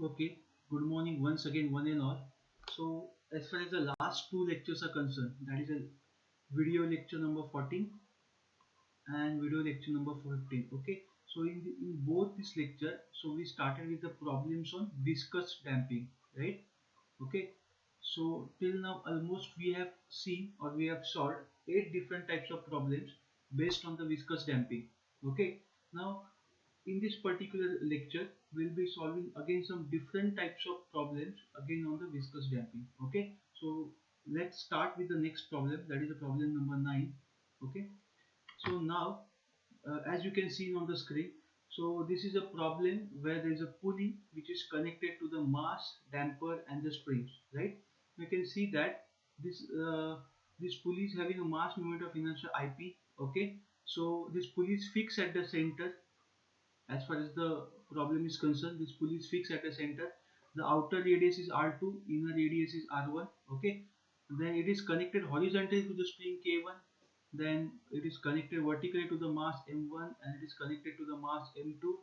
Okay, good morning once again, one and all. So, as far as the last two lectures are concerned, that is a video lecture number 14 and video lecture number 15. Okay, so in both this lecture, so we started with the problems on viscous damping, right? Okay, so till now almost we have seen or we have solved 8 different types of problems based on the viscous damping. Okay, now in this particular lecture we'll be solving again some different types of problems again on the viscous damping. Okay, so let's start with the next problem, that is the problem number 9. Okay, so now as you can see on the screen, so this is a problem where there is a pulley which is connected to the mass, damper and the springs, right? You can see that this pulley is having a mass moment of inertia IP. Okay, so this pulley is fixed at the center. As far as the problem is concerned, this pulley is fixed at the center. The outer radius is R2, inner radius is R1. Okay, then it is connected horizontally to the spring K1. Then it is connected vertically to the mass M1 and it is connected to the mass M2.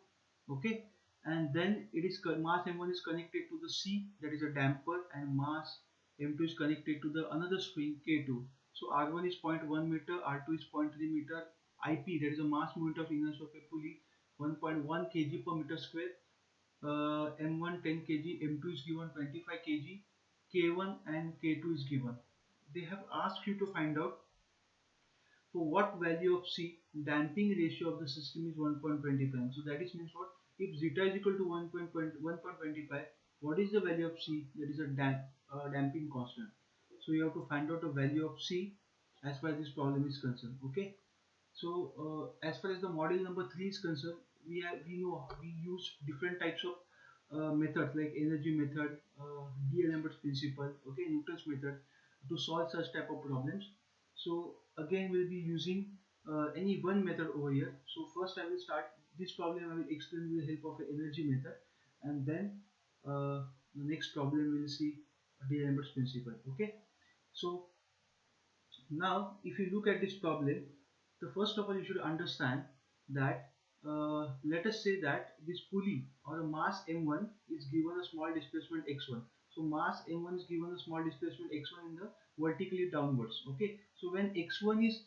Okay, and then it is mass M1 is connected to the C, that is a damper, and mass M2 is connected to the another spring K2. So R1 is 0.1 meter, R2 is 0.3 meter. IP, that is a mass moment of inertia of a pulley, 1.1 kg per meter square. M1 10 kg, M2 is given 25 kg, K1 and K2 is given. They have asked you to find out for what value of C damping ratio of the system is 1.25. So that is means what? If zeta is equal to 1.25, what is the value of C? That is a damping constant. So you have to find out the value of C as far as this problem is concerned. Okay. So as far as the model number 3 is concerned, we use different types of methods like energy method, D'Alembert's principle, okay, Newton's method to solve such type of problems. So again we'll be using any one method over here. So first I will start this problem, I will explain with the help of the energy method, and then the next problem we will see D'Alembert's principle. Okay, so now, if you look at this problem, the first of all you should understand that let us say that this pulley or a mass m1 is given a small displacement x1. So mass m1 is given a small displacement x1 in the vertically downwards. Okay, so when x1 is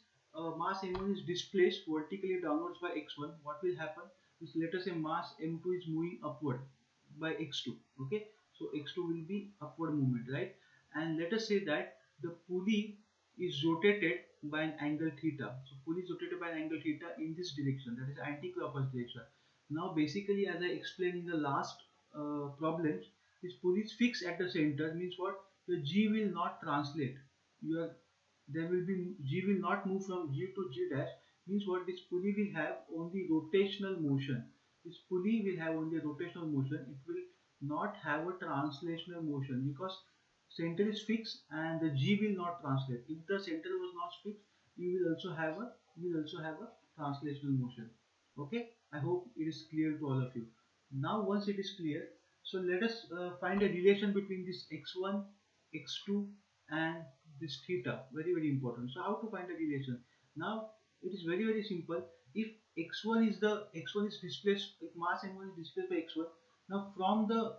mass m1 is displaced vertically downwards by x1, what will happen? Is let us say mass m2 is moving upward by x2. Okay, so x2 will be upward movement, right? And let us say that the pulley is rotated by an angle theta. So pulley is rotated by an angle theta in this direction, that is anti-clockwise direction. Now basically, as I explained in the last problems, this pulley is fixed at the center, means what? The G will not translate. You are there will be G will not move from G to G dash, means what? This pulley will have only rotational motion. This pulley will have only a rotational motion. It will not have a translational motion because center is fixed and the G will not translate. If the center was not fixed, you will also have a translational motion. Okay, I hope it is clear to all of you. Now once it is clear, so let us find a relation between this x1, x2 and this theta. Very important. So how to find a relation? Now it is very simple. If x1 is displaced, if mass m1 is displaced by x1, now from the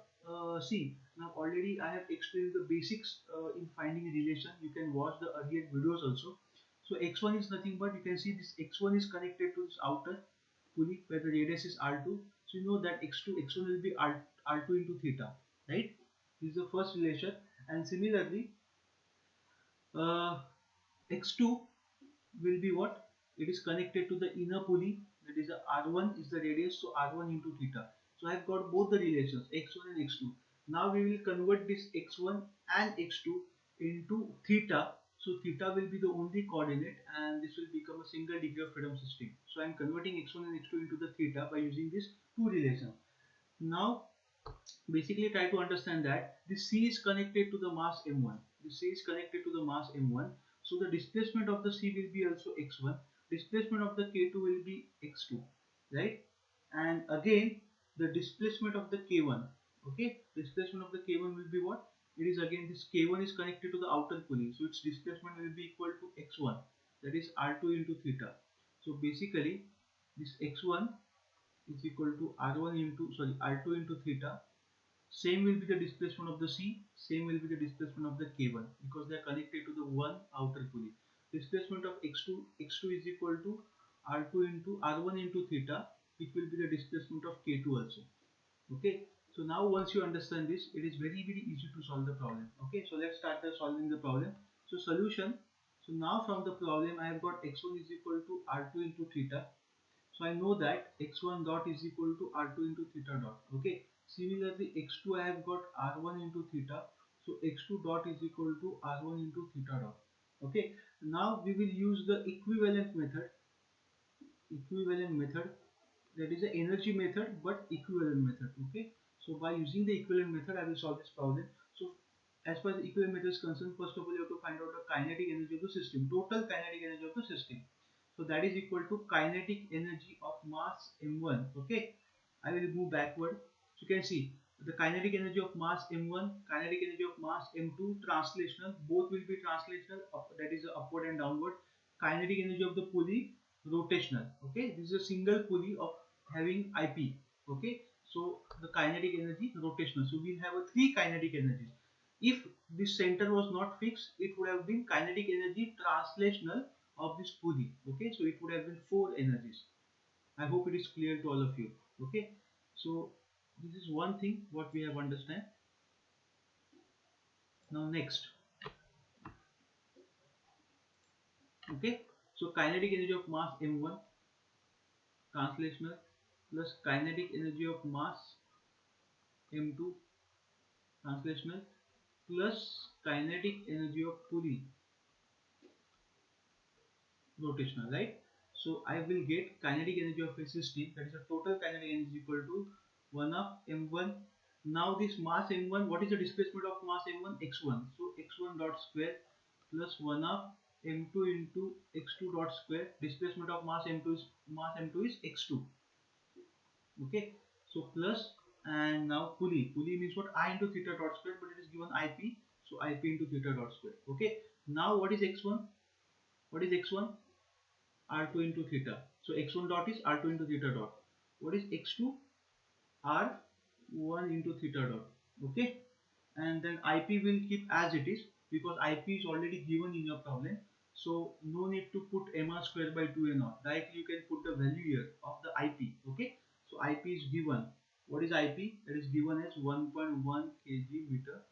see, now already I have explained the basics in finding a relation. You can watch the earlier videos also. So x1 is nothing but, you can see this x1 is connected to this outer pulley where the radius is r2. So you know that x1 will be r2 into theta, right? This is the first relation. And similarly, uh, x2 will be what? It is connected to the inner pulley, that is the r1 is the radius, so r1 into theta. So I have got both the relations x1 and x2. Now we will convert this x1 and x2 into theta. So theta will be the only coordinate and this will become a single degree of freedom system. So I am converting x1 and x2 into the theta by using these two relations. Now basically try to understand that this C is connected to the mass m1. This C is connected to the mass m1. So the displacement of the C will be also x1. Displacement of the K2 will be x2, right? And again the displacement of the K1. Okay, displacement of the K1 will be what? It is again this K1 is connected to the outer pulley, so its displacement will be equal to x1. That is r2 into theta. So basically this x1 is equal to r1 into r2 into theta, Same will be the displacement of the C, same will be the displacement of the K1 because they are connected to the one outer pulley. Displacement of x2 is equal to r2 into r1 into theta, which will be the displacement of K2 also. Okay, so now once you understand this, it is very easy to solve the problem. Okay, so let's start solving the problem. So solution. So now from the problem I have got x1 is equal to r2 into theta. So I know that x1 dot is equal to r2 into theta dot. Okay. Similarly, x2 I have got r1 into theta. So x2 dot is equal to r1 into theta dot. Okay. Now we will use the equivalent method. Equivalent method, that is the energy method but equivalent method. Okay. So by using the equivalent method, I will solve this problem. So as far as the equivalent method is concerned, first of all you have to find out the kinetic energy of the system, total kinetic energy of the system. So that is equal to kinetic energy of mass m1. Okay, I will move backward. So you can see the kinetic energy of mass m1, kinetic energy of mass m2, translational, both will be translational, that is upward and downward. Kinetic energy of the pulley, rotational. Okay, this is a single pulley of having IP. Okay, so the kinetic energy rotational. So we'll have a three kinetic energies. If this center was not fixed, it would have been kinetic energy translational of this pulley. Okay, so it would have been four energies. I hope it is clear to all of you. Okay, so this is one thing what we have understand. Now next. Okay, so kinetic energy of mass m1 translational plus kinetic energy of mass m2 translational plus kinetic energy of pulley rotational, right? So I will get kinetic energy of a system, that is a total kinetic energy equal to 1 of m1. Now this mass m1, what is the displacement of mass m1? x1. So x1 dot square plus 1 of m2 into x2 dot square. Displacement of mass m2 is x2. Okay, so plus, and now pulley means what? I into theta dot square, but it is given ip, so ip into theta dot square. Okay, now what is x1? What is x1? r2 into theta. So x1 dot is r2 into theta dot. What is x2? r1 into theta dot. Okay, and then ip will keep as it is because ip is already given in your problem. So no need to put mr square by 2 and all. Directly you can put the value here of the ip. Okay, so ip is given. What is ip? That is given as 1.1 kg meter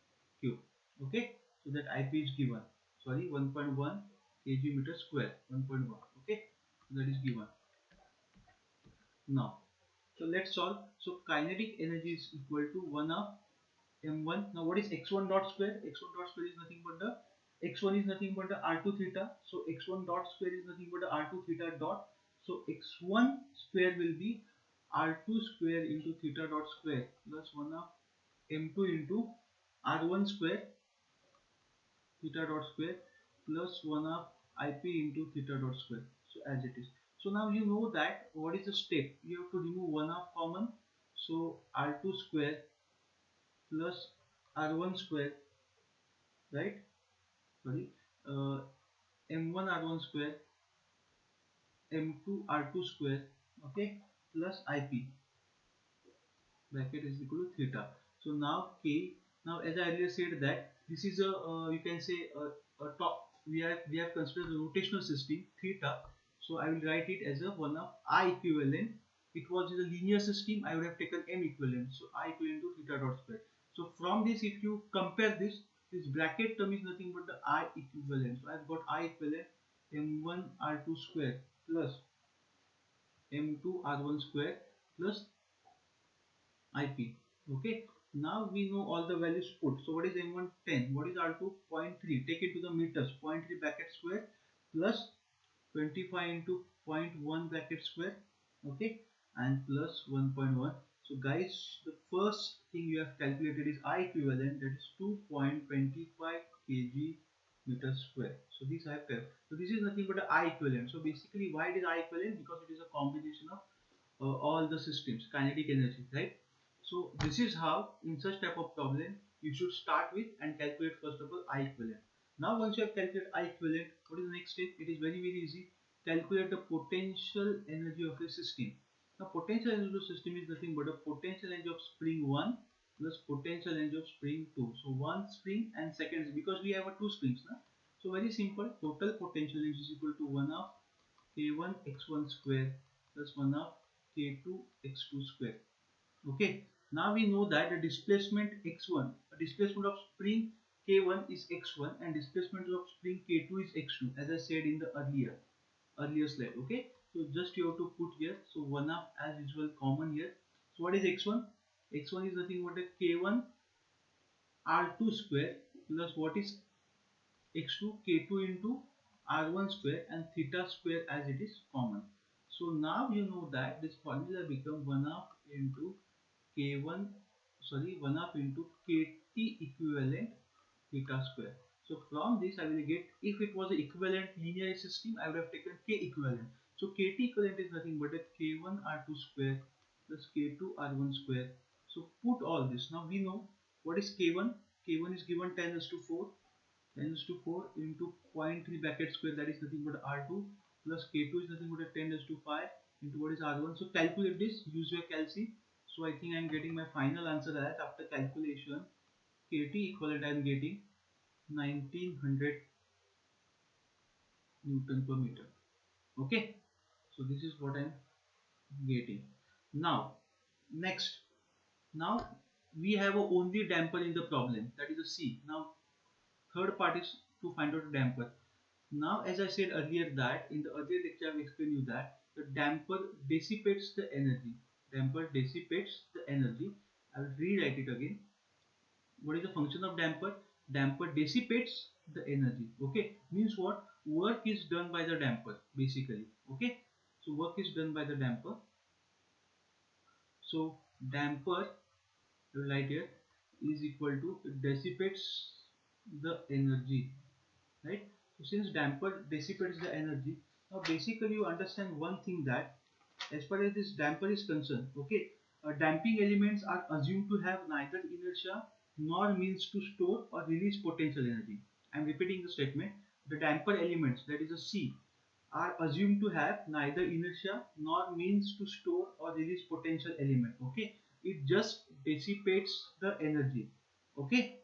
cube. Okay, so that ip is given. Sorry, 1.1 kg meter square. 1.1. Okay, so that is given. Now, so let's solve. So kinetic energy is equal to 1 of m1. Now what is x1 dot square? X1 dot square is nothing but the x1 is nothing but the r2 theta. So x1 dot square is nothing but the r2 theta dot. So x1 square will be r2 square into theta dot square plus 1 of m2 into r1 square theta dot square plus 1 of ip into theta dot square. So as it is. So now you know that what is the step? You have to remove 1 of common. So r2 square plus r1 square, right? Sorry, uh, m1 r1 square, m2 r2 square, okay, plus ip, bracket is equal to theta. So now k, now as I earlier said that this is a you can say a top, we have considered the rotational system theta. So I will write it as a 1 of I equivalent. It was a linear system, I would have taken m equivalent, so I equivalent to theta dot square. So from this, if you compare this bracket term is nothing but the I equivalent. So I've got I equivalent m1 r2 square plus m2 r1 square plus ip. Okay, now we know all the values put. So what is m1? 10. What is r2? 0.3. Take it to the meters. 0.3 bracket square plus 25 into 0.1 bracket square. Okay, and plus 1.1. So guys, the first thing you have calculated is I equivalent, that is 2.25 kg meter square. So this I have calculated. So this is nothing but I equivalent. So basically why it is I equivalent? Because it is a combination of all the systems kinetic energy, right? So this is how in such type of problem you should start with and calculate first of all I equivalent. Now once you have calculated I equivalent, what is the next step? It is very easy. Calculate the potential energy of a system. Now potential energy of the system is nothing but a potential energy of spring 1 plus potential energy of spring 2. So one spring and second, because we have a two springs now. So very simple, total potential energy is equal to 1 of k1 x1 square plus 1 of k2 x2 square. Okay, now we know that the displacement x1, displacement of spring k1 is x1 and displacement of spring k2 is x2, as I said in the earlier slide. Okay, so just you have to put here, so 1 up as usual common here. So what is x1? X1 is nothing but a k1 r2 square plus what is x2, k2 into r1 square and theta square as it is common. So now you know that this formula become 1 up into k1, sorry, 1 up into kt equivalent theta square. So from this I will get, if it was an equivalent linear system, I would have taken k equivalent. So kt equivalent is nothing but a k1 r2 square plus k2 r1 square. So put all this. Now we know what is k1. K1 is given 10 raised to 4. 10 raised to 4 into 0.3 bracket square, that is nothing but r2 plus k2 is nothing but a 10 raised to 5 into what is r1. So calculate this, use your calci. So I think I am getting my final answer as, after calculation, kt equivalent I am getting 1900 Newton per meter. Okay, so this is what I am getting. Now next, now we have a only damper in the problem, that is a C. Now third part is to find out a damper. Now as I said earlier that in the earlier lecture I have explained you that the damper dissipates the energy. Damper dissipates the energy. I will rewrite it again. What is the function of damper? Damper dissipates the energy. Okay, means what? Work is done by the damper basically. Okay, so work is done by the damper. So damper, right here, is equal to, it dissipates the energy, right? So since damper dissipates the energy, now basically you understand one thing, that as far as this damper is concerned, okay, damping elements are assumed to have neither inertia nor means to store or release potential energy. I am repeating the statement. The damper elements, that is a C, are assumed to have neither inertia nor means to store or release potential element. Okay, it just dissipates the energy. Okay,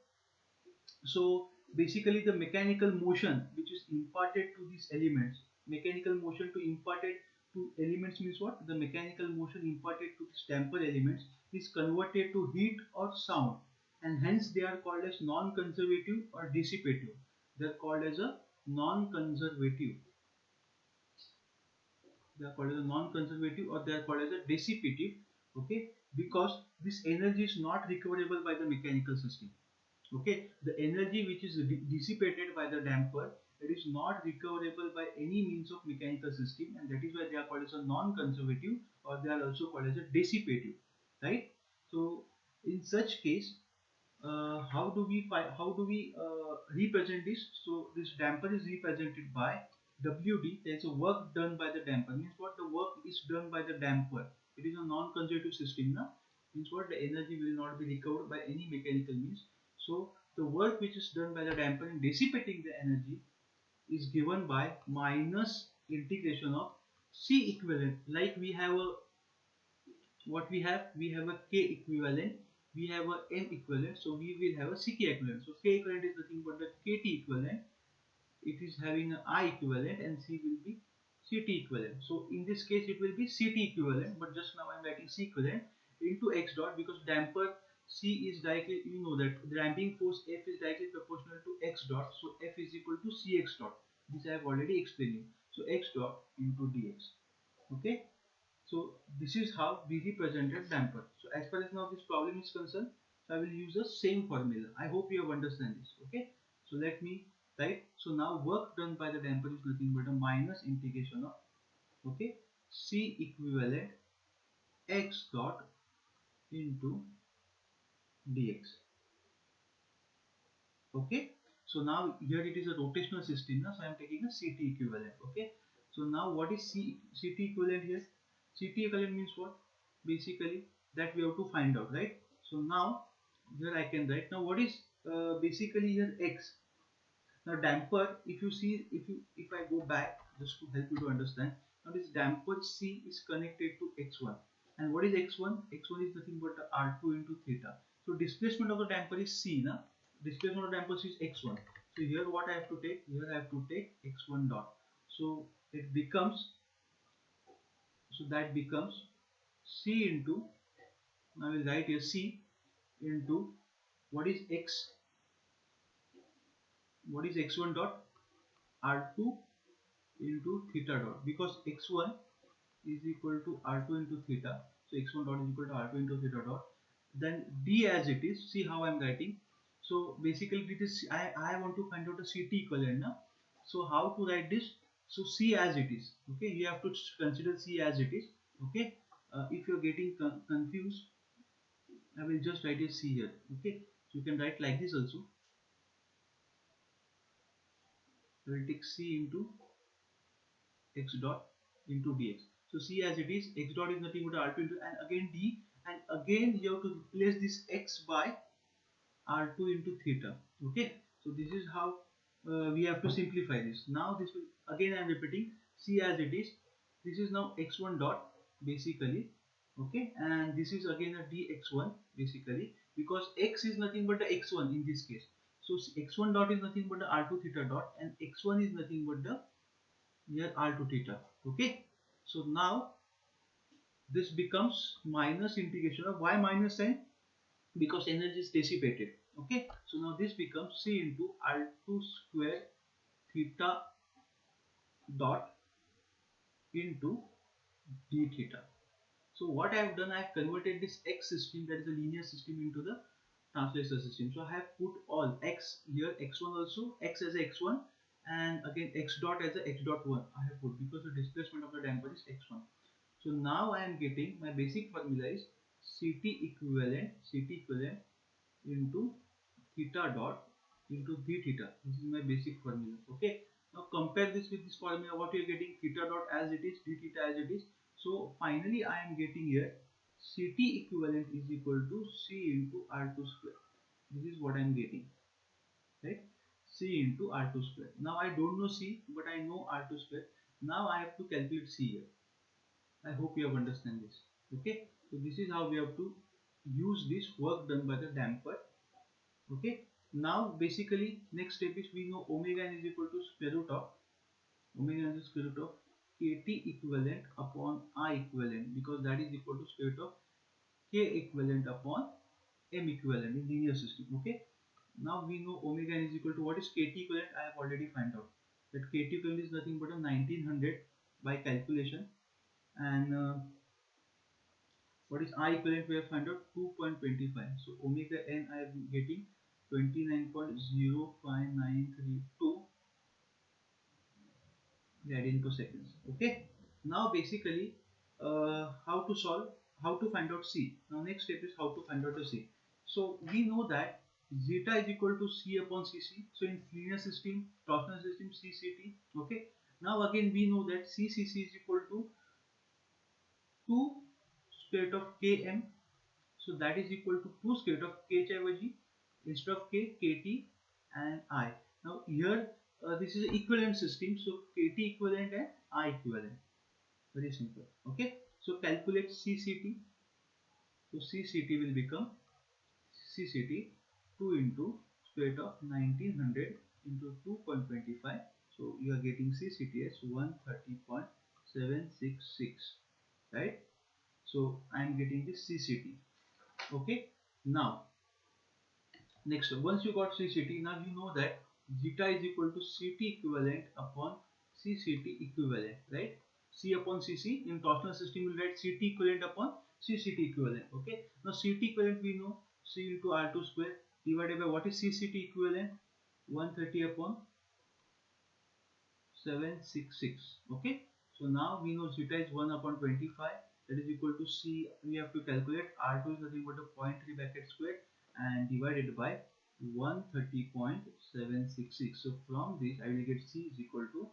so basically the mechanical motion which is imparted to these elements, mechanical motion to imparted to elements means what? The mechanical motion imparted to these damper elements is converted to heat or sound, and hence they are called as non-conservative or dissipative. They are called as a non-conservative. They are called as a non-conservative or they are called as a dissipative. Okay, because this energy is not recoverable by the mechanical system. Okay, the energy which is dissipated by the damper, it is not recoverable by any means of mechanical system, and that is why they are called as a non-conservative or they are also called as a dissipative, right? So in such case, how do we represent this? So this damper is represented by WD. There is a work done by the damper. Means what? The work is done by the damper. It is a non-conservative system now. Means what? The energy will not be recovered by any mechanical means. So the work which is done by the damper in dissipating the energy is given by minus integration of C equivalent. Like we have a, what we have? We have a K equivalent, we have a M equivalent, so we will have a CK equivalent. So K equivalent is nothing but the KT equivalent. It is having an I equivalent and C will be CT equivalent. So in this case it will be CT equivalent, but just now I am writing C equivalent into X dot, because damper C is directly, you know that the damping force F is directly proportional to X dot. So F is equal to Cx dot. This I have already explained. So X dot into dx. Okay. So this is how we represented damper. So as far as now this problem is concerned, so I will use the same formula. I hope you have understand this. Okay. So let me write. So now work done by the damper is nothing but a minus integration of, okay, C equivalent X dot into dx. Okay. So now here it is a rotational system now, so I am taking a CT equivalent. Okay. So now what is CT equivalent here? CT equivalent means what? Basically that we have to find out, right? So now here I can write. Now what is basically here X? Now damper, if you see, if I go back just to help you to understand, now this damper C is connected to X1, and what is X1? X1 is nothing but R2 into theta. So displacement of the damper is C, na? Displacement of the damper is x1. So here what I have to take? Here I have to take x1 dot. So it becomes, so that becomes C into, now I will write here C into what is x, what is x1 dot, r2 into theta dot, because x1 is equal to r2 into theta, so x1 dot is equal to r2 into theta dot. Then d as it is, see how I am writing. So basically it is, I want to find out the CT equivalent now. So how to write this? So C as it is, okay, you have to consider C as it is, okay. If you are getting confused, I will just write a C here, okay. So you can write like this also. I will take C into x dot into dx. So C as it is, x dot is nothing but r2 into, and again d, and again you have to replace this x by r2 into theta, okay. So this is how we have to simplify this. Now this will, again I am repeating, C as it is, this is now x1 dot basically, okay, and this is again a dx1 basically, because x is nothing but the x1 in this case. So x1 dot is nothing but the r2 theta dot, and x1 is nothing but the near r2 theta, okay. So now this becomes minus integration of, why minus sign? Because energy is dissipated, okay. So now this becomes C into r2 square theta dot into d theta. So what I have done, I have converted this x system, that is a linear system, into the translator system. So I have put all x here, x1 also, x as a x1, and again x dot as a x dot 1 I have put, because the displacement of the damper is x1. So now I am getting, my basic formula is CT equivalent into theta dot into d theta. This is my basic formula, okay. Now compare this with this formula, what you are getting, theta dot as it is, d theta as it is. So finally I am getting here CT equivalent is equal to C into R2 square. This is what I am getting, right? C into R2 square. Now I don't know C, but I know R2 square. Now I have to calculate C here. I hope you have understand this, okay. So this is how we have to use this work done by the damper, okay. Now basically next step is, we know omega n is equal to square root of, omega n is square root of kt equivalent upon I equivalent, because that is equal to square root of k equivalent upon m equivalent in linear system, okay. Now we know omega n is equal to, what is kt equivalent? I have already found out that kt equivalent is nothing but a 1900 by calculation, and what is I equivalent? We have found out 2.25. So omega n I am getting 29.05932 radian per seconds. Okay. Now basically, how to solve? How to find out C? Now next step is how to find out the C. So we know that zeta is equal to C upon Cc. So in linear system, torsional system, CCT. Okay. Now again we know that CCC is equal to 2 square root of Km. So that is equal to 2 square root of k ऐवजी instead of k, kt and I. Now here this is equivalent system, so kt equivalent and I equivalent. Very simple. Okay. So calculate CCT. So CCT will become CCT 2 into square root of 1900 into 2.25. So you are getting CCT as 130.766, right? So I am getting this CCT. Okay. Now next, once you got CCT, now you know that zeta is equal to CT equivalent upon CCT equivalent, right? C upon CC, in torsional system will write CT equivalent upon CCT equivalent, okay? Now CT equivalent we know, C into R2 square divided by, what is CCT equivalent? 130 upon 766, okay? So now we know zeta is 1 upon 25, that is equal to C, we have to calculate R2 is nothing but a 0.3 bracket square and divided by 130.766. So from this I will get C is equal to,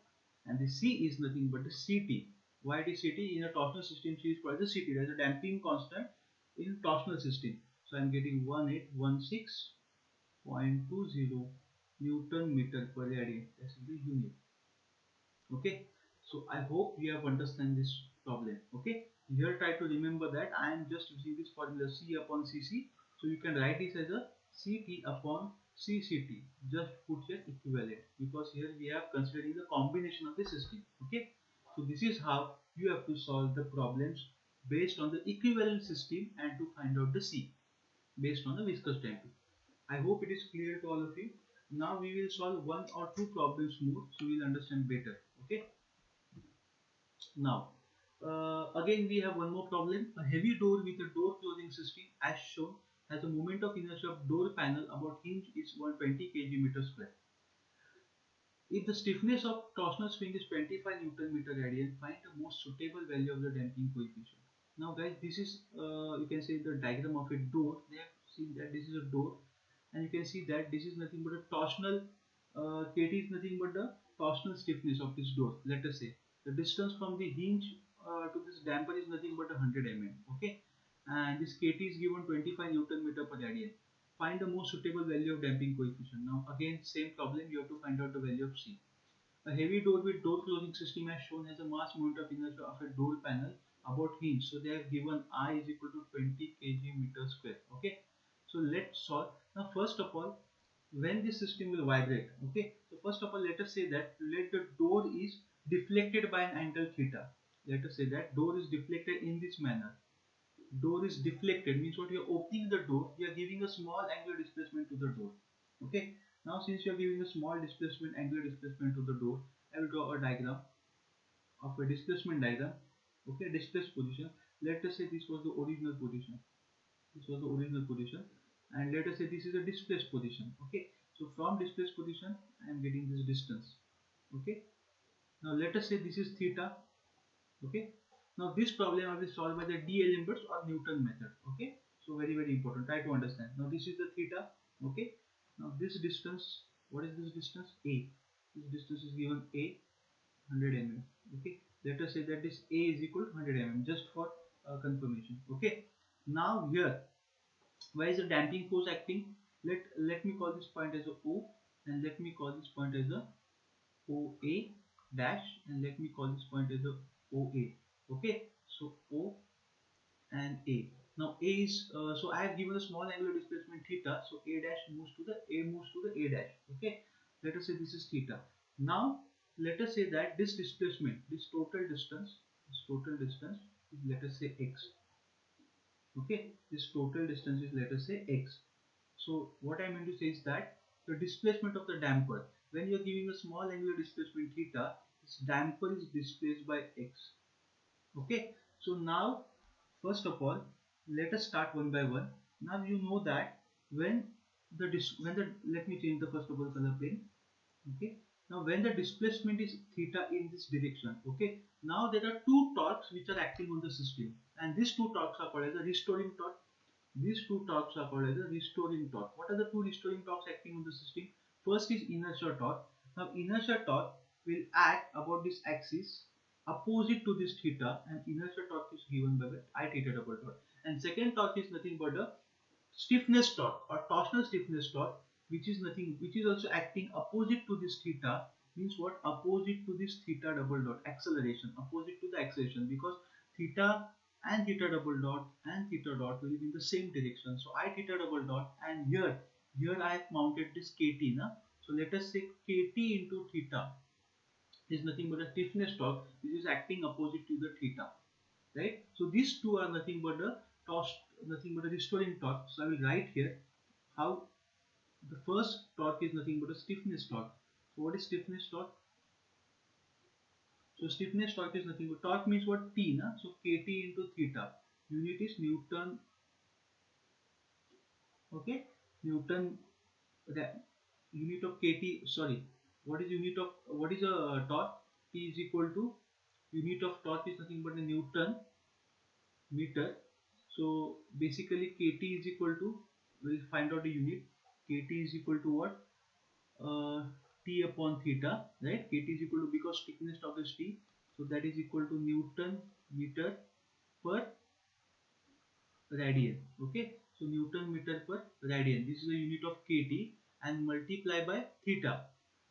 and the C is nothing but the CT. Why it is CT? In a torsional system C is called the CT, that is a damping constant in torsional system. So I am getting 1816.20 Newton meter per radian. That is the unit. Okay. So I hope you have understand this problem. Okay. Here try to remember that I am just using this formula C upon CC. So you can write this as a Ct upon Cct. Just put here equivalent, because here we are considering the combination of the system. Okay. So this is how you have to solve the problems based on the equivalent system and to find out the C based on the viscous damping. I hope it is clear to all of you. Now we will solve one or two problems more, so we will understand better. Okay. Now, again we have one more problem. A heavy door with a door closing system as shown has a moment of inertia of door panel about hinge is 120 kg square. If the stiffness of torsional spring is 25 Newton meter radian, find the most suitable value of the damping coefficient. Now guys, this is you can say the diagram of a door. They have seen that this is a door, and you can see that this is nothing but a torsional Kt is nothing but the torsional stiffness of this door. Let us say the distance from the hinge to this damper is nothing but 100 mm. Okay, and this Kt is given 25 Newton meter per radian. Find the most suitable value of damping coefficient. Now again same problem, you have to find out the value of C. A heavy door with door closing system as shown has a mass moment of inertia of a door panel about hinge. So they have given I is equal to 20 kg meter square. Okay. So let's solve. Now first of all, when this system will vibrate. Okay. So first of all, let us say that let the door is deflected by an angle theta. Let us say that door is deflected in this manner. Door is deflected means what, you are opening the door, you are giving a small angular displacement to the door. Okay. Now since you are giving a small displacement, angular displacement to the door, I will draw a diagram of a displacement diagram. Okay, displaced position. Let us say this was the original position. This was the original position, and let us say this is a displaced position. Okay, so from displaced position I am getting this distance. Okay, now let us say this is theta. Okay, now this problem I will solve by the D'Alembert or Newton method. Okay, so very important, try to understand. Now this is the theta. Okay, now this distance, what is this distance? A. This distance is given A, 100 mm. Okay, let us say that this A is equal to 100 mm, just for confirmation. Okay, now here why is the damping force acting? Let me call this point as a O, and let me call this point as a OA dash, and let me call this point as a OA. Okay, so O and A. Now A is so I have given a small angular displacement theta, so A dash moves to the A dash. Okay, let us say this is theta. Now let us say that this displacement, this total distance is, let us say, x. Okay, this total distance is, let us say, x. So what I mean to say is that the displacement of the damper, when you are giving a small angular displacement theta, this damper is displaced by x. Okay, so now first of all, let us start one by one. Now you know that when let me change the first of all color plane. Okay, now when the displacement is theta in this direction, okay, now there are two torques which are acting on the system, and these two torques are called as a restoring torque. These two torques are called as a restoring torque. What are the two restoring torques acting on the system? First is inertia torque. Now inertia torque will act about this axis opposite to this theta, and inertia torque is given by the I theta double dot. And second torque is nothing but the stiffness torque or torsional stiffness torque, which is also acting opposite to this theta. Means what? Opposite to this theta double dot, acceleration, opposite to the acceleration, because theta and theta double dot and theta dot will be in the same direction. So I theta double dot, and here I have mounted this kt na. So let us say kt into theta is nothing but a stiffness torque which is acting opposite to the theta, right? So these two are nothing but a restoring torque. So I will write here how the first torque is nothing but a stiffness torque. So what is stiffness torque? So stiffness torque is nothing but, torque means what? T na. So kt into theta, unit is Newton. Okay, Newton, the unit of kt, sorry, what is a torque? T is equal to, unit of torque is nothing but a Newton meter. So basically kt is equal to, we'll find out the unit. Kt is equal to what? T upon theta, right? Kt is equal to, because thickness torque is T, so that is equal to Newton meter per radian. Okay, so Newton meter per radian, this is a unit of kt, and multiply by theta.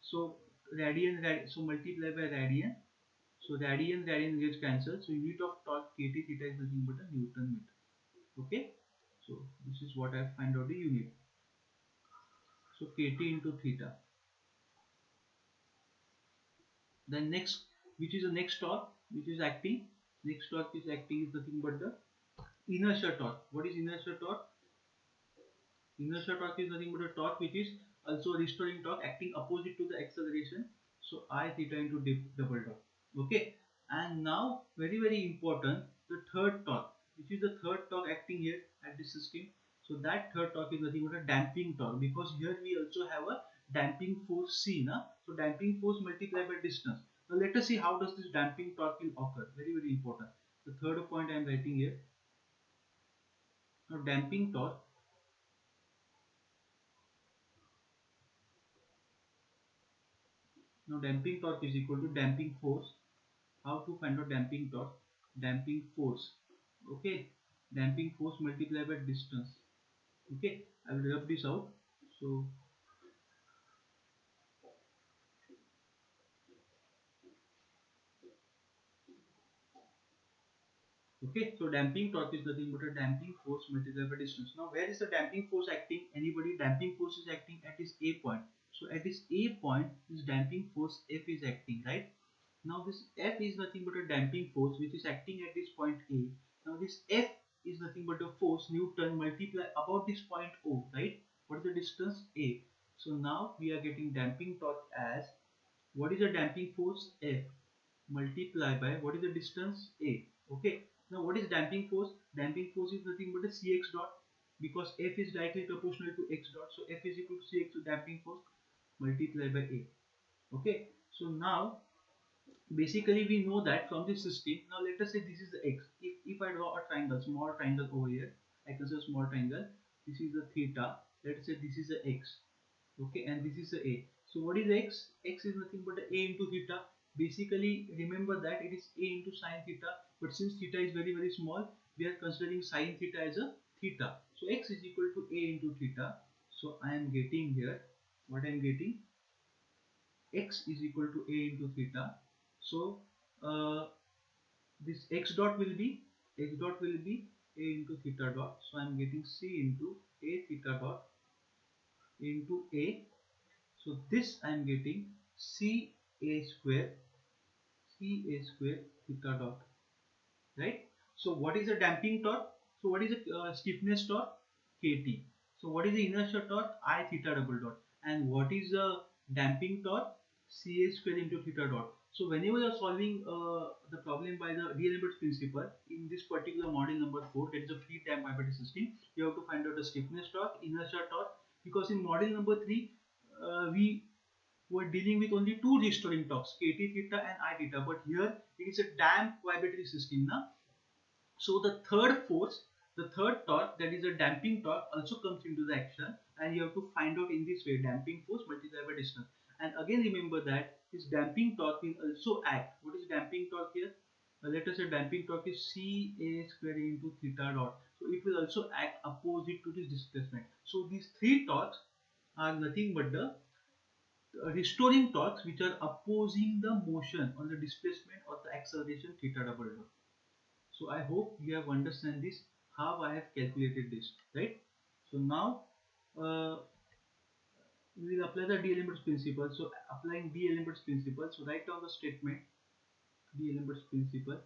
So so multiply by radian. So radian gets cancelled. So unit of torque kt theta is nothing but a Newton meter. Okay, So this is what I find out the unit. So kt into theta. Then next, which is the next torque which is acting? Next torque is acting is nothing but the inertia torque. What is inertia torque? Inertia torque is nothing but a torque which is also a restoring torque acting opposite to the acceleration. So I theta into double dot. Okay. And now very important, the third torque, which is the third torque acting here at this system. So that third torque is nothing but a damping torque, because here we also have a damping force C. Na? So damping force multiplied by distance. Now let us see how does this damping torque will occur. Very important. The third point I am writing here. Now damping torque. Now damping torque is equal to damping force. How to find out damping torque? Damping force. Okay. Damping force multiplied by distance. Okay. I will rub this out. So okay. So damping torque is nothing but a damping force multiplied by distance. Now where is the damping force acting? Anybody? Damping force is acting at this A point. So at this A point, this damping force F is acting, right? Now this F is nothing but a damping force which is acting at this point A. Now this F is nothing but a force Newton multiply about this point O, right? What is the distance? A. So now we are getting damping torque as, what is the damping force? F multiply by what is the distance? A. Okay. Now what is damping force? Damping force is nothing but a Cx dot, because F is directly proportional to x dot. So F is equal to Cx, to damping force multiplied by A. Okay. So now basically we know that from this system. Now let us say this is the x. If I draw a triangle, small triangle over here, I consider small triangle. This is the theta. Let us say this is the x. Okay, and this is the a. So what is x? X is nothing but a into theta. Basically remember that it is a into sine theta, but since theta is very small, we are considering sine theta as a theta. So x is equal to a into theta. So I am getting here, what I am getting, x is equal to a into theta. So this x dot will be a into theta dot. So I am getting c into a theta dot into a. So this I am getting c a square theta dot, right? So what is the damping torque? So what is the stiffness torque? Kt. So what is the inertia torque? I theta double dot. And what is the damping torque? Ca square into theta dot. So whenever you are solving the problem by the D'Alembert's principle in this particular model number 4, that is a free damp vibrating system, you have to find out the stiffness torque, inertia torque, because in model number 3 we were dealing with only two restoring torques, kt theta and I theta, but here it is a damp vibratory system now. So the third force, the third torque, that is a damping torque, also comes into the action, and you have to find out in this way, damping force multiplied by distance. And again remember that this damping torque will also act. What is damping torque here? Let us say damping torque is Ca square into theta dot. So it will also act opposite to this displacement. So these three torques are nothing but the restoring torques which are opposing the motion or the displacement or the acceleration theta double dot. So I hope you have understand this, how I have calculated this, right? So now we will apply the D'Alembert's principle. So applying D'Alembert's principle, so write down the statement D'Alembert's principle.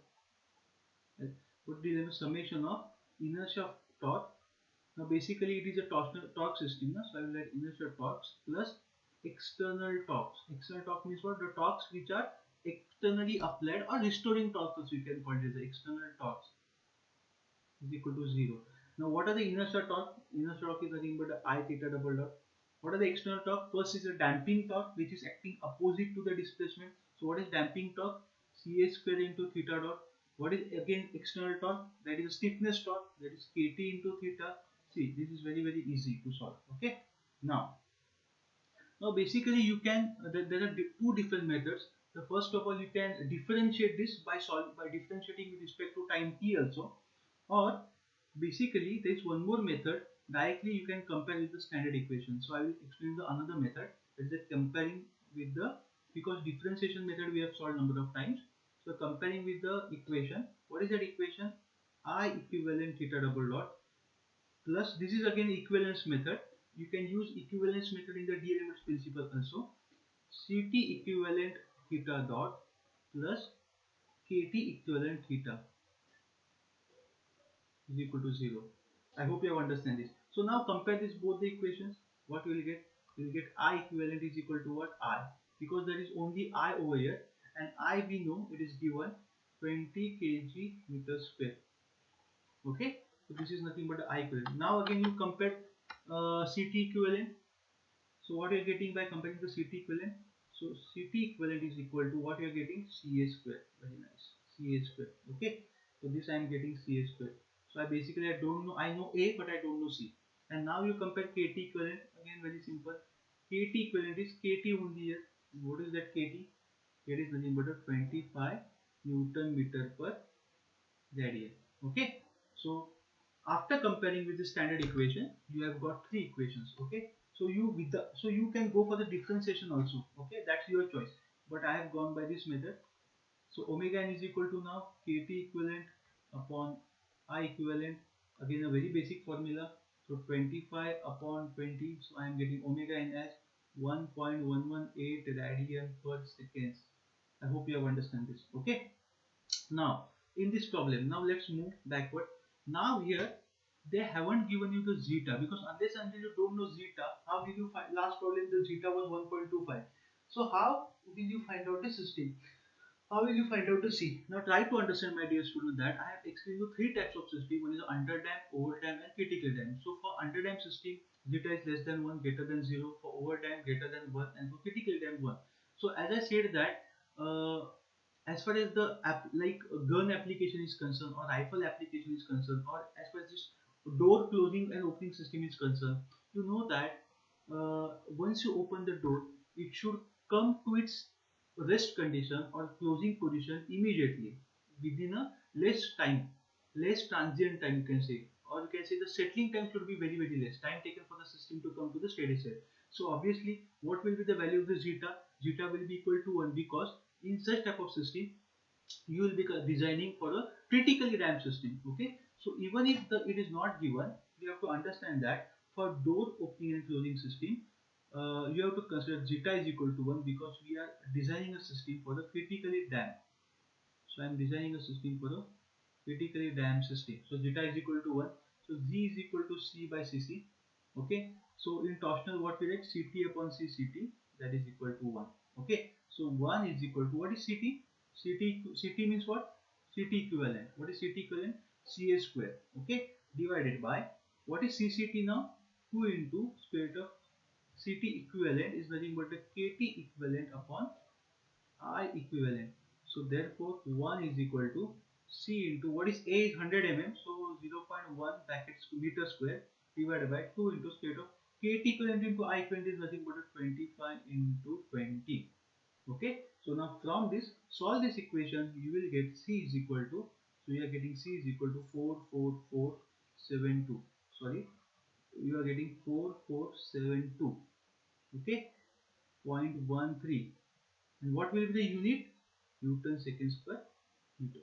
Put the summation of inertia of torque. Now basically it is a torque system, so I will write inertia torques plus external torques. External torque means what? The torques which are externally applied, or restoring torques as you can call it as the external torques, is equal to 0. Now what are the inertia torque? Inertia torque is nothing but I theta double dot. What are the external torque? First is a damping torque which is acting opposite to the displacement. So what is damping torque? Ca square into theta dot. What is again external torque? That is a stiffness torque, that is kt into theta. See, this is very easy to solve. Okay. Now basically you can there are two different methods. The first of all, you can differentiate this by differentiating with respect to time t also, or basically there is one more method. Directly you can compare with the standard equation. So I will explain the another method, that is comparing with the, because differentiation method we have solved number of times. So comparing with the equation, what is that equation? I equivalent theta double dot plus this is again equivalence method. You can use equivalence method in the d elements principle also. Ct equivalent theta dot plus kt equivalent theta is equal to 0. I hope you have understand this. So now compare this both the equations. What you will get? You will get I equivalent is equal to what? I. Because there is only I over here, and I we know it is given 20 kg meter square. Okay. So this is nothing but the I equivalent. Now again you compare CT equivalent. So what you are getting by comparing the CT equivalent? So CT equivalent is equal to what you are getting? CA square. Very nice. CA square. Okay. So this I am getting CA square. So I don't know, I know A but I don't know C. And now you compare KT equivalent, again very simple. KT equivalent is KT only here. What is that KT? It is nothing but a 25 Newton meter per radian. Okay. So after comparing with the standard equation, you have got three equations. Okay. So you can go for the differentiation also. Okay. That's your choice. But I have gone by this method. So omega n is equal to now KT equivalent upon I equivalent. Again a very basic formula. So 25 upon 20. So I am getting omega n as 1.118 radian per seconds. I hope you have understand this. Okay. Now in this problem, now let's move backward. Now here they haven't given you the zeta, because unless until you don't know zeta, how did you find last problem the zeta was 1.25. So how will you find out the system? How will you find out the C? Now try to understand, my dear student, that I have explained you three types of system. One is underdamped, overdamped and critical damped. So for underdamped system, zeta is less than 1, greater than 0. For overdamped, greater than 1, and for critical damped 1. So as I said that as far as the gun application is concerned, or rifle application is concerned, or as far as this door closing and opening system is concerned, you know that once you open the door, it should come to its rest condition or closing position immediately within a less transient time, you can say, or you can say the settling time should be very less time taken for the system to come to the steady state. So obviously what will be the value of the zeta? Zeta will be equal to 1, because in such type of system you will be designing for a critically damped system. Okay, so even if it is not given, you have to understand that for door opening and closing system, you have to consider zeta is equal to 1, because we are designing a system for the critically damped. So I am designing a system for a critically damped system. So zeta is equal to 1. So Z is equal to C by Cc. Okay. So in torsional, what we write? Ct upon C Ct, that is equal to 1. Okay. So 1 is equal to, what is Ct? Ct means what? Ct equivalent. What is Ct equivalent? Ca square. Okay. Divided by, what is Cct now? 2 into square root of Ct equivalent is nothing but the Kt equivalent upon I equivalent. So therefore 1 is equal to C into, what is A is 100 mm, so 0.1 brackets meter square divided by 2 into square root of KT equivalent into I equivalent is nothing but a 25 into 20. Okay, so now from this solve this equation, you will get C is equal to, so you are getting C is equal to 44472. Sorry, you are getting 4472. Okay, 0.13. And what will be the unit? Newton seconds per meter.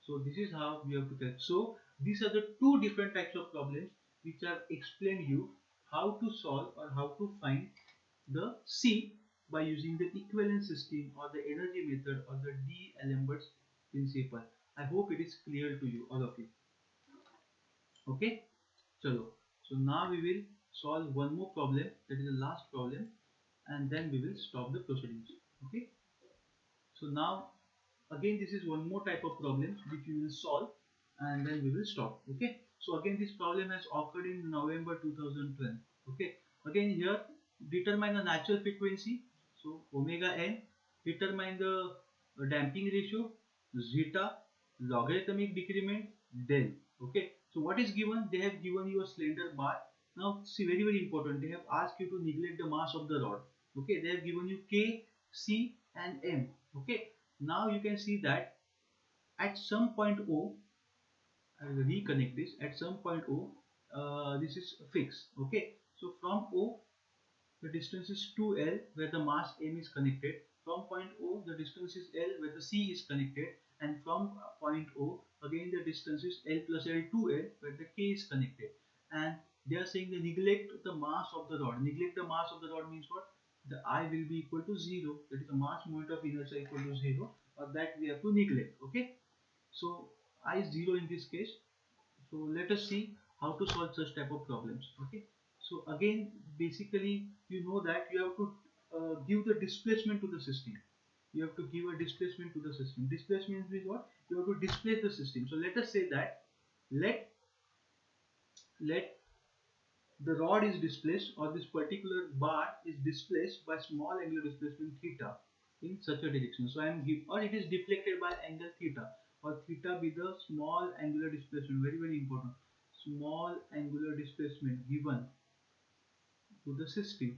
So this is how we have to calculate. So these are the two different types of problems which are explained you how to solve or how to find the C by using the equivalence system or the energy method or the D'Alembert's principle. I hope it is clear to you, all of you. Okay, chalo. So now we will solve one more problem, that is the last problem, and then we will stop the proceedings. Okay. So now again this is one more type of problem which we will solve and then we will stop. Okay, so again this problem has occurred in November 2012. Okay, again here determine the natural frequency, so omega n, determine the damping ratio, zeta, logarithmic decrement, del. Okay, so what is given? They have given you a slender bar. Now see, very important, they have asked you to neglect the mass of the rod. Okay, they have given you K, C and M. Okay, now you can see that at some point O, I will reconnect this, at some point O, this is fixed. Okay, so from O the distance is 2L where the mass M is connected. From point O the distance is L where the C is connected, and from point O again the distance is L plus L 2L where the K is connected. and they are saying they neglect the mass of the rod. Neglect the mass of the rod means what? The I will be equal to 0, that is the mass moment of inertia equal to 0, or that we have to neglect. Okay, so I is 0 in this case. So let us see how to solve such type of problems. Okay, so again, basically you know that you have to give the displacement to the system. You have to give a displacement to the system. Displacement means what? You have to displace the system. So let us say that let let the rod is displaced, or this particular bar is displaced by small angular displacement theta in such a direction. So I am give, or it is deflected by angle theta, or theta be the small angular displacement. Very very important. Small angular displacement given to the system.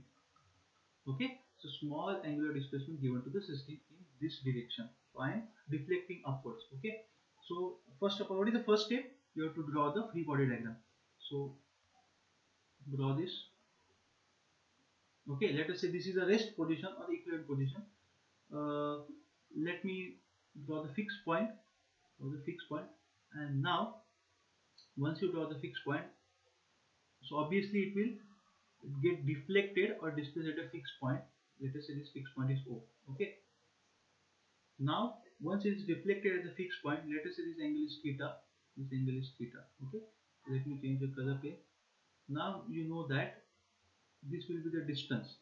Okay, so small angular displacement given to the system in this direction. So I am deflecting upwards. Okay, so first of all, what is the first step? You have to draw the free body diagram. So draw this. Okay, let us say this is a rest position or the equivalent position. Let me draw the fixed point. Draw the fixed point, and now once you draw the fixed point, so obviously it will get deflected or displaced at a fixed point. Let us say this fixed point is O. Okay, now once it is deflected at the fixed point, let us say this angle is theta. This angle is theta. Okay, let me change the color here. Now you know that this will be the distance.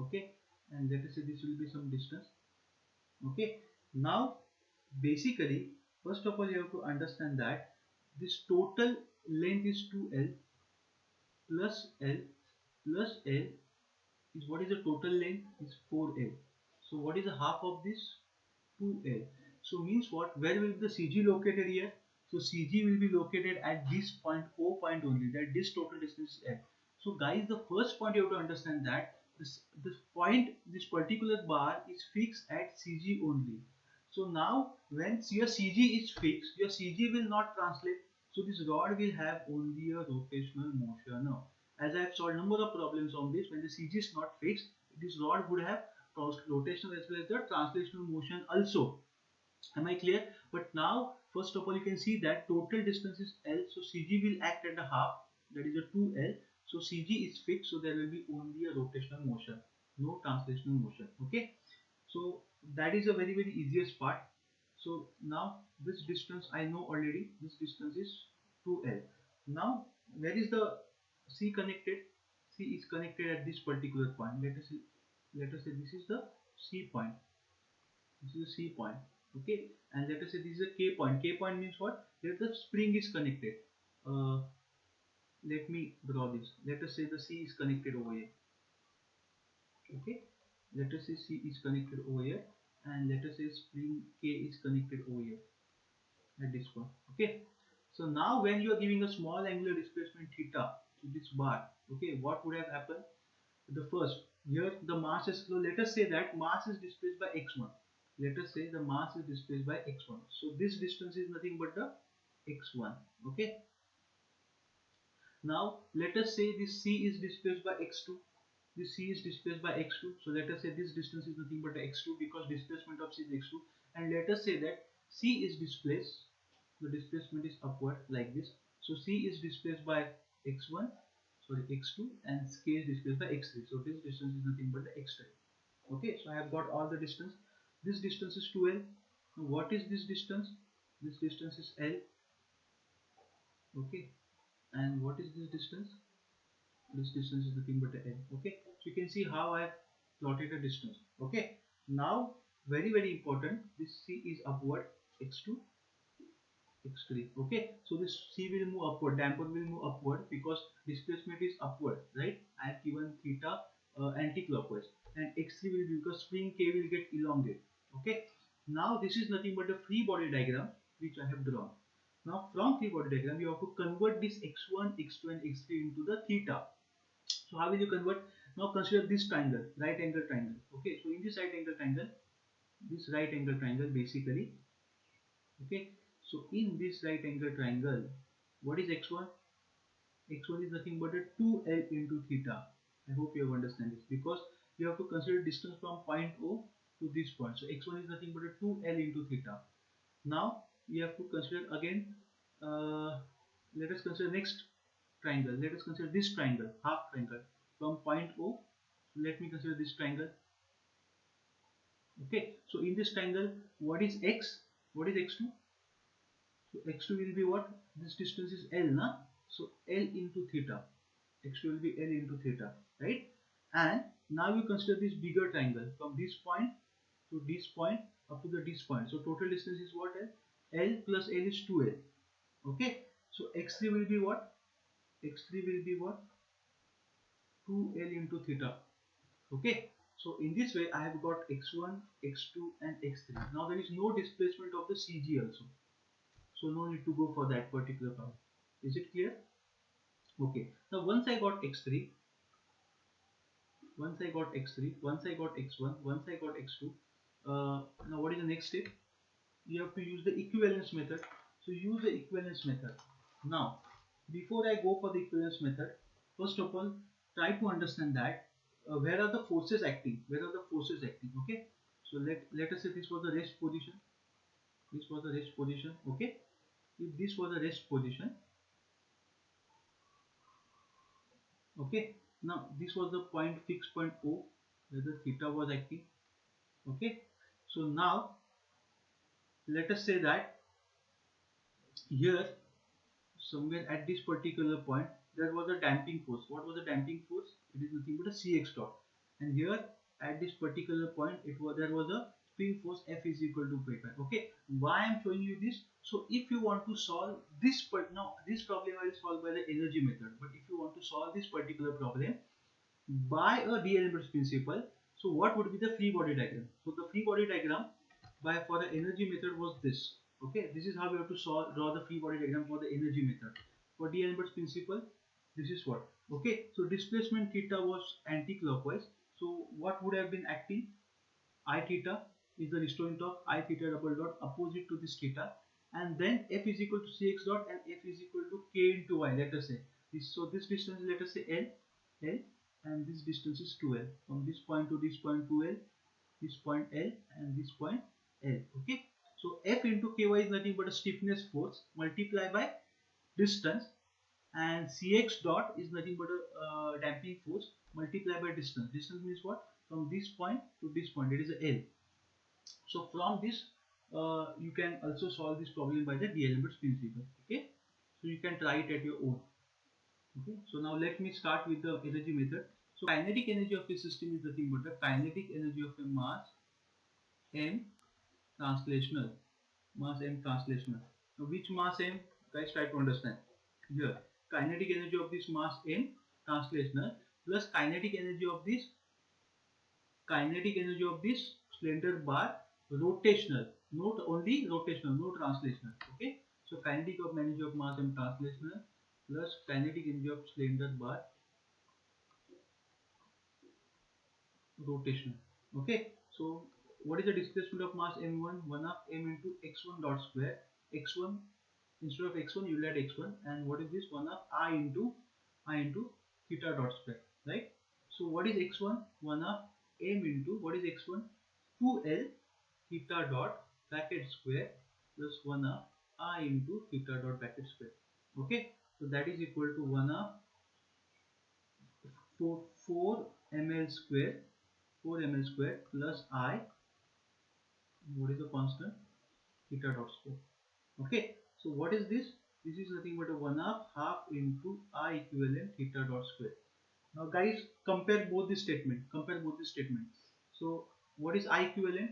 Okay, and let us say this will be some distance. Okay, now basically first of all you have to understand that this total length is 2L plus L plus L is, what is the total length? Is 4L. So what is the half of this? 2L. So means what? Where will the CG located here? So CG will be located at this point, O point only, that this total distance is L. So guys, the first point you have to understand that this point, this particular bar is fixed at CG only. So now when your CG is fixed, your CG will not translate. So this rod will have only a rotational motion. Now, as I have solved number of problems on this, when the CG is not fixed, this rod would have rotational as well as the translational motion also. Am I clear? But now first of all you can see that total distance is L, so CG will act at the half, that is a 2L. So CG is fixed, so there will be only a rotational motion, no translational motion. Okay, so that is a very very easiest part. So now this distance I know already, this distance is 2L. Now where is the C connected? C is connected at this particular point. Let us say this is the C point. This is a C point. Okay, and let us say this is a K point. K point means what? Here the spring is connected. Let me draw this. Let us say the C is connected over here. Okay, let us say C is connected over here, and let us say spring K is connected over here at this point. Okay, so now when you are giving a small angular displacement theta to this bar, okay, what would have happened? The first, here the mass is, so let us say that mass is displaced by x1. Let us say the mass is displaced by x1. So this distance is nothing but the x1. Okay, now let us say this C is displaced by x2. This C is displaced by x2. So let us say this distance is nothing but x2, because displacement of C is x2. And let us say that C is displaced, the displacement is upward like this. So C is displaced by x1, sorry x2, and K is displaced by x3. So this distance is nothing but the x3. Okay, so I have got all the distance. This distance is 2L. Now what is this distance? This distance is L. Okay, and what is this distance? This distance is nothing but L. Okay, so you can see how I have plotted a distance. Okay, now very very important, this C is upward, x2, x3. Okay, so this C will move upward, damper will move upward because displacement is upward, right? I have given theta anti-clockwise, and x3 will be, because spring K will get elongated. Okay, now this is nothing but a free body diagram which I have drawn. Now from free body diagram you have to convert this x1, x2 and x3 into the theta. So how will you convert? Now consider this triangle, right angle triangle. Okay, so in this right angle triangle, this right angle triangle basically, okay, so in this right angle triangle, what is x1? X1 is nothing but a 2L into theta. I hope you have understand this, because you have to consider distance from point O to this point. So x1 is nothing but a 2L into theta. Now we have to consider again, let us consider next triangle. Let us consider this triangle, half triangle from point O. Let me consider this triangle. Okay, so in this triangle, what is x? What is x2? So x2 will be what? This distance is L, na? So L into theta. X2 will be L into theta, right? And now you consider this bigger triangle from this point to this point up to this point. So total distance is what? L plus L is 2L. Okay, so x3 will be what? X3 will be what? 2L into theta. Okay, so in this way I have got x1, x2 and x3. Now there is no displacement of the CG also, so no need to go for that particular part. Is it clear? Okay, now once I got x3, once I got x1, once I got x2, now what is the next step? You have to use the equivalence method. So use the equivalence method. Now before I go for the equivalence method, first of all try to understand that where are the forces acting, okay? So let us say this was the rest position, okay? If this was the rest position, okay, now this was the point, fixed point O, where the theta was acting, okay? So now let us say that here somewhere at this particular point there was a damping force. What was the damping force? It is nothing but a Cx dot, and here at this particular point there was a spring force F is equal to pi. Okay, why I am showing you this? So if you want to solve this now this problem I will solve by the energy method, but if you want to solve this particular problem by a D'Alembert's principle, so what would be the free body diagram? So the free body diagram for the energy method was this. Okay, this is how we have to draw the free body diagram for the energy method. For D'Alembert's principle, this is what. Okay, so displacement theta was anti-clockwise. So what would have been acting? I theta is the restoring torque, I theta double dot opposite to this theta, and then F is equal to Cx dot and F is equal to K into Y. Let us say this. So this distance, let us say L, and this distance is 2L. From this point to this point 2L, this point L, and this point L. Okay, so F into Ky is nothing but a stiffness force multiplied by distance, and Cx dot is nothing but a damping force multiplied by distance. Distance means what? From this point to this point, it is a L. So from this you can also solve this problem by the D'Alembert's principle. Okay, so you can try it at your own. Okay, so now let me start with the energy method. So kinetic energy of a system is nothing but the kinetic energy of a mass m translational. Now which mass m? Guys, try to understand. Here, kinetic energy of this mass m translational plus kinetic energy of this slender bar rotational. Not only rotational, no translational. Okay, so kinetic energy of mass m translational plus kinetic energy of slender bar rotational. Okay, so what is the displacement of mass m1? 1 of m into x1 dot square. X1, instead of x1 you will add x1, and what is this? 1 of I into theta dot square, right? So what is x1? 1 of m into, what is x1? 2l theta dot bracket square plus 1 of I into theta dot bracket square. Okay, so that is equal to 1 of 4 ml square plus I, what is the constant? Theta dot square. Okay, so what is this? This is nothing but a 1 half into I equivalent theta dot square. Now guys, compare both the statement. So what is I equivalent?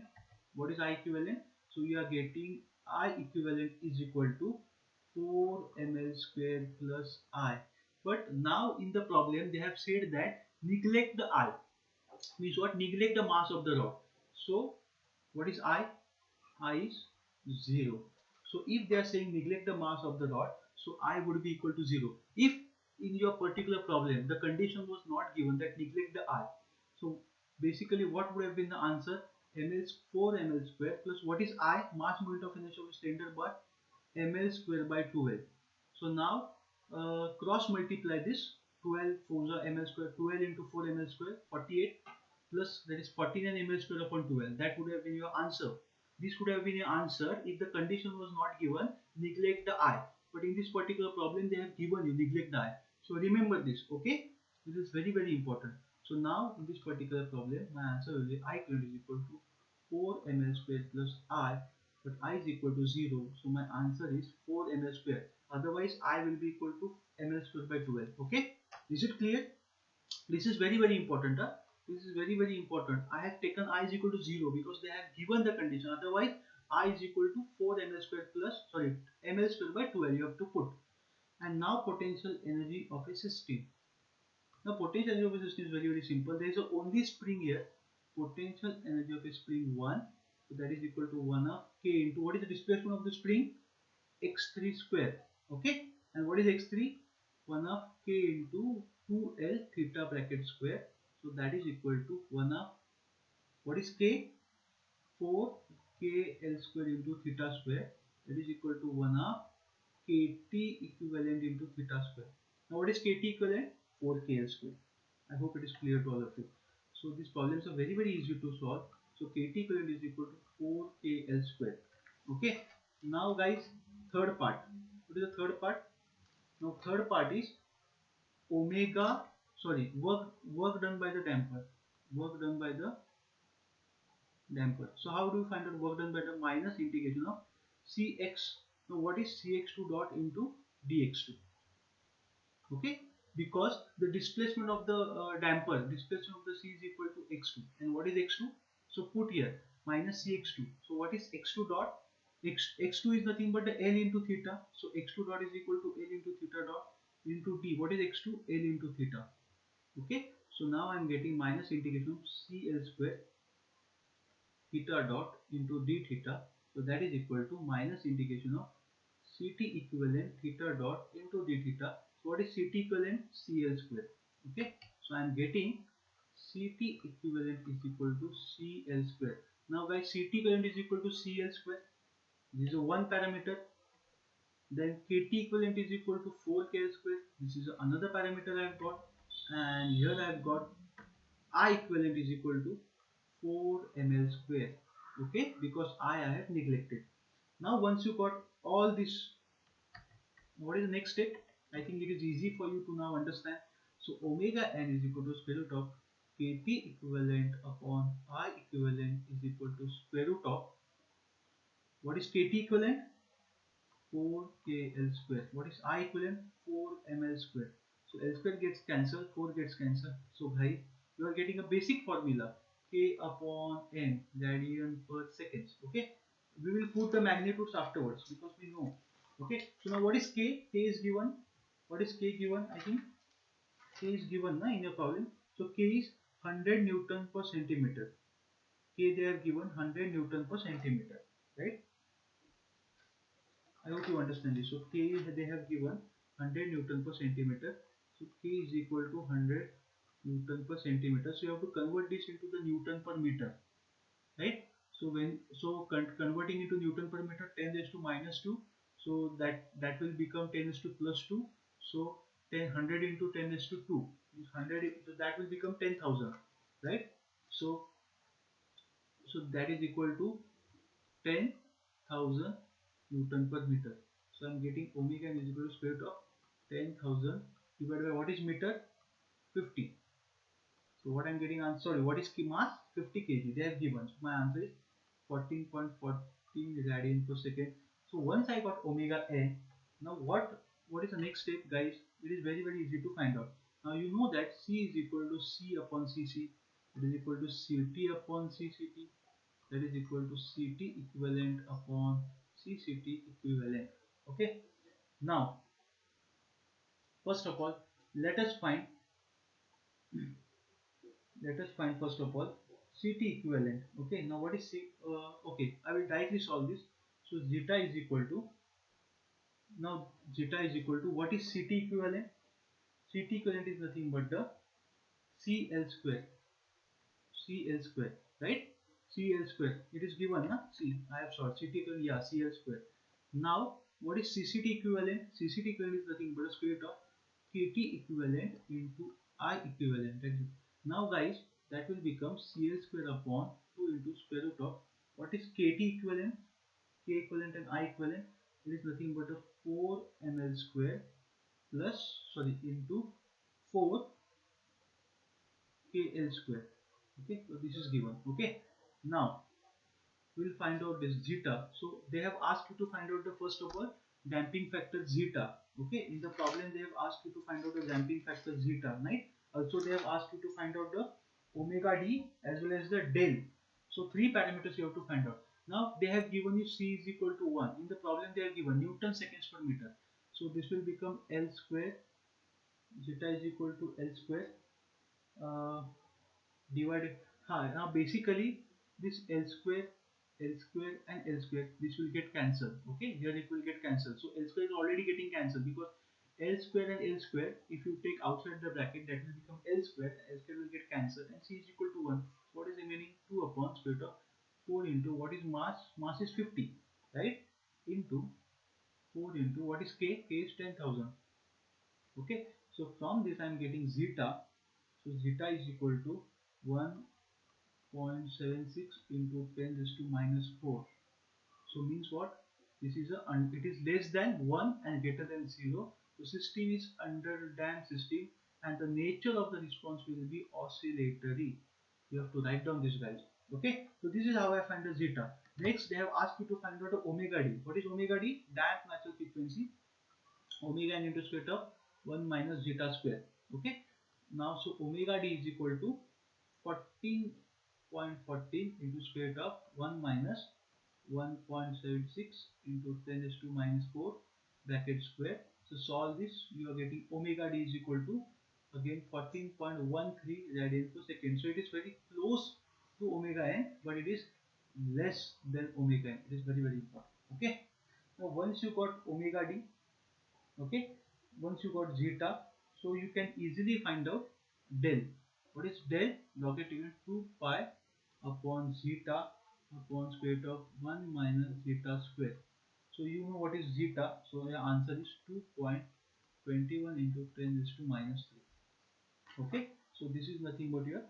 So you are getting I equivalent is equal to 4 ml square plus I. But now in the problem they have said that neglect the I. Means what? Neglect the mass of the rod. So what is I? I is 0. So if they are saying neglect the mass of the rod, so I would be equal to 0. If in your particular problem the condition was not given that neglect the I, so basically what would have been the answer? 4 ml square plus what is I? Mass moment of inertia of a slender bar, ml square by 2L. So now cross multiply this. 12 4 ml square, 12 into 4 ml square, 48 plus that is 49 ml square upon 12. That would have been your answer. This would have been your answer if the condition was not given neglect the I. But in this particular problem they have given you neglect the I. So remember this, okay? This is very very important. So now in this particular problem, my answer will be I equivalent is equal to 4 ml square plus I, but I is equal to 0. So my answer is 4 ml square. Otherwise, I will be equal to ml square by 12. Okay? Is it clear? This is very very important. Huh? This is very very important. I have taken I is equal to 0 because they have given the condition. Otherwise, I is equal to 4 ml square plus, sorry, ml square by 12 you have to put. And now potential energy of a system. Now potential energy of a system is very very simple. There is only spring here. Potential energy of a spring 1. So that is equal to 1 of k into what is the displacement of the spring? X3 square. Okay. And what is X3? 1 of k into 2L theta bracket square. So that is equal to 1 of, what is k? 4 kl square into theta square. That is equal to 1 of kt equivalent into theta square. Now what is kt equivalent? 4 kl square. I hope it is clear to all of you. So these problems are very very easy to solve. So kt equivalent is equal to 4 kl square. Okay. Now guys, third part. What is the third part? Now third part is omega, sorry, work done by the damper. Work done by the damper. So how do you find out work done by the minus integration of Cx? Now what is Cx2 dot into dx2? Okay, because the displacement of the displacement of the C is equal to x2, and what is x2? So put here minus Cx2. So what is x2 dot? X2 is nothing but the L into theta. So x2 dot is equal to L into theta dot into d. What is x2? L into theta. Okay, so now I am getting minus integration of Cl square theta dot into d theta. So that is equal to minus integration of Ct equivalent theta dot into d theta. So what is Ct equivalent? Cl square. Okay, so I am getting Ct equivalent is equal to Cl square. Now guys, Ct equivalent is equal to Cl square. This is a one parameter. Then Kt equivalent is equal to 4Kl square. This is another parameter I have got. And here I have got I equivalent is equal to 4 ml square. Okay, because I have neglected. Now once you got all this, what is the next step? I think it is easy for you to now understand. So omega n is equal to square root of Kt equivalent upon I equivalent is equal to square root of, what is Kt equivalent? 4 kl square. What is I equivalent? 4 ml square. So L square gets cancelled, 4 gets cancelled. So bhai, you are getting a basic formula, K upon N, radian per seconds. Okay, we will put the magnitudes afterwards because we know. Okay, so now what is K? K is given. What is K given? I think K is given na, in your problem. So K is 100 Newton per centimeter. K they are given 100 Newton per centimeter, right? I hope you understand this. So K they have given 100 Newton per centimeter. So K is equal to 100 Newton per centimeter. So you have to convert this into the Newton per meter, right? So converting into Newton per meter, 10 raised to minus 2. So that will become 10 raised to plus 2. So 100 into 10 raised to 2 is 100. So that will become 10,000, right? So that is equal to 10,000 Newton per meter. So I am getting omega n is equal to square root of 10,000 divided by what is meter? 50. So what I am getting answer, sorry, what is mass? 50 kg. They have given. So my answer is 14.14 radian per second. So once I got omega n, now what is the next step, guys? It is very very easy to find out. Now you know that C is equal to C upon Cc. It is equal to Ct upon Cct. That is equal to Ct equivalent upon Cct equivalent. Okay. Now, first of all, let us find first of all Ct equivalent. Okay. Now, what is C? Okay, I will directly solve this. So zeta is equal to, now zeta is equal to, what is Ct equivalent? Ct equivalent is nothing but the Cl square. Cl square, right? Cl square. It is given, na? C. I have solved. Ct equivalent, yeah, Cl square. Now, what is Cct equivalent? Cct equivalent is nothing but a square root of Kt equivalent into I equivalent. Now, guys, that will become Cl square upon 2 into square root of, what is Kt equivalent? K equivalent and I equivalent. It is nothing but a 4 ml square plus sorry into 4 kl square. Okay, so this is given. Okay, now we'll find out this zeta. So they have asked you to find out the first of all damping factor zeta. Okay, in the problem they have asked you to find out the damping factor zeta, right? Also they have asked you to find out the omega d as well as the del. So three parameters you have to find out. Now they have given you c is equal to 1. In the problem they have given Newton seconds per meter. So this will become L square, zeta is equal to L square uh, divided. Now basically this L square and L square, this will get cancelled. Okay, here it will get cancelled. So L square is already getting cancelled because L square and L square, if you take outside the bracket, that will become L square. L square will get cancelled and c is equal to 1. What is remaining? 2 upon square root of 4 into what is mass? Mass is 50, right? Into 4 into what is k? K is 10,000. Okay, so from this I am getting zeta. So zeta is equal to 1.76 into 10 raised to minus 4. So means what? This is it is less than 1 and greater than 0. So system is under damped system and the nature of the response will be oscillatory. You have to write down this, guys. Okay, so this is how I find the zeta. Next they have asked you to find out the omega d. What is omega d? Damped natural frequency. Omega n into square root of 1 minus zeta square. Okay, now so omega d is equal to 14.14 into square root of 1 minus 1.76 into 10 is to minus 4 bracket square. So solve this, you are getting omega d is equal to again 14.13 radians per second. So it is very close to omega n, but it is less than omega n. It is very important. Okay, now once you got omega d, okay, once you got zeta, so you can easily find out del. What is del? Log it even 2 pi upon zeta upon square root of 1 minus zeta square. So you know what is zeta, so your answer is 2.21 into 10 is to minus 3. Okay, so this is nothing but your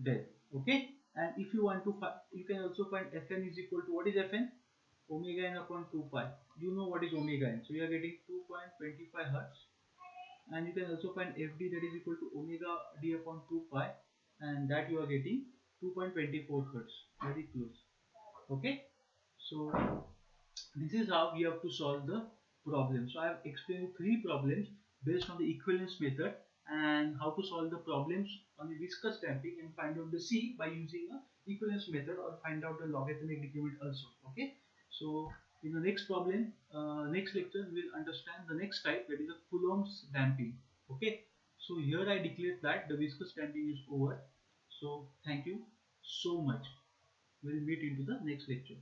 del. Okay, and if you want to find, you can also find Fn is equal to, what is Fn? Omega n upon 2 pi. You know what is omega n, so you are getting 2.25 hertz. And you can also find Fd, that is equal to omega d upon 2 pi, and that you are getting 2.24 hertz. Very close. Okay, so this is how we have to solve the problem. So I have explained three problems based on the equivalence method and how to solve the problems on the viscous damping and find out the C by using a equivalence method or find out the logarithmic decrement also. Okay, so in the next problem, next lecture we will understand the next type, that is a Coulomb's damping. Okay, so here I declare that the viscous damping is over. So thank you so much. We will meet into the next lecture.